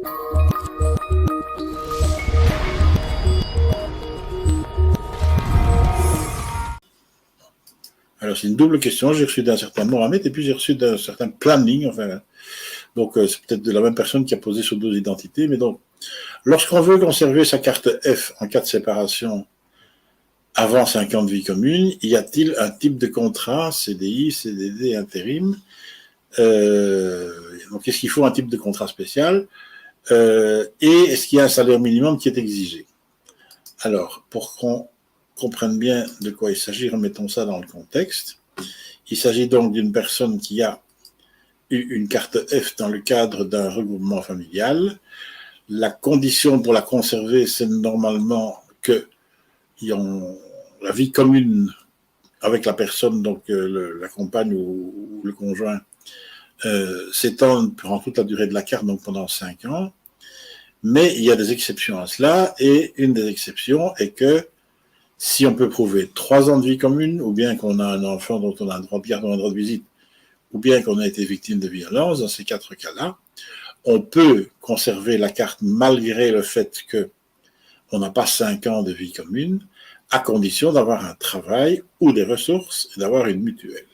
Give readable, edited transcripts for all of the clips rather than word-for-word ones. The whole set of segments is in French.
Alors, c'est une double question. J'ai reçu d'un certain Mohamed et puis j'ai reçu d'un certain Planning. Enfin, donc, c'est peut-être de la même personne qui a posé sur deux identités. Mais donc, lorsqu'on veut conserver sa carte F en cas de séparation avant 5 ans de vie commune, y a-t-il un type de contrat, CDI, CDD, intérim donc, est-ce qu'il faut un type de contrat spécial et est-ce qu'il y a un salaire minimum qui est exigé? Alors, pour qu'on comprenne bien de quoi il s'agit, remettons ça dans le contexte. Il s'agit donc d'une personne qui a eu une carte F dans le cadre d'un regroupement familial. La condition pour la conserver, c'est normalement que la vie commune avec la personne, donc la compagne ou le conjoint, s'étend pendant toute la durée de la carte, donc pendant 5 ans. Mais il y a des exceptions à cela, et une des exceptions est que si on peut prouver 3 ans de vie commune, ou bien qu'on a un enfant dont on a un droit de garde ou un droit de visite, ou bien qu'on a été victime de violence, dans ces 4 cas-là, on peut conserver la carte malgré le fait qu'on n'a pas 5 ans de vie commune, à condition d'avoir un travail ou des ressources et d'avoir une mutuelle.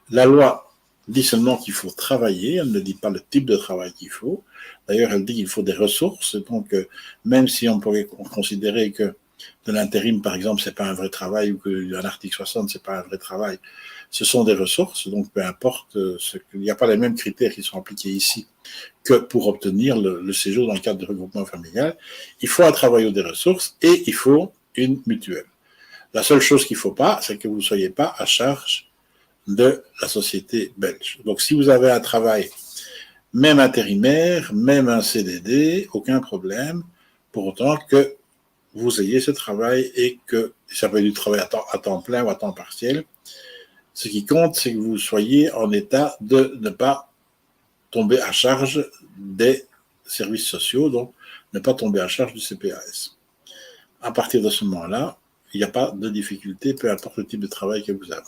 La loi dit seulement qu'il faut travailler, elle ne dit pas le type de travail qu'il faut. D'ailleurs, elle dit qu'il faut des ressources, donc même si on pourrait considérer que de l'intérim, par exemple, c'est pas un vrai travail, ou qu'un article 60, c'est pas un vrai travail, ce sont des ressources, donc peu importe, il n'y a pas les mêmes critères qui sont appliqués ici que pour obtenir le séjour dans le cadre du regroupement familial. Il faut un travail ou des ressources et il faut une mutuelle. La seule chose qu'il ne faut pas, c'est que vous ne soyez pas à charge de la société belge. Donc si vous avez un travail, même intérimaire, même un CDD, aucun problème, pour autant que vous ayez ce travail et que ça peut être du travail à temps plein ou à temps partiel. Ce qui compte, c'est que vous soyez en état de ne pas tomber à charge des services sociaux, donc ne pas tomber à charge du CPAS. À partir de ce moment-là, il n'y a pas de difficulté, peu importe le type de travail que vous avez.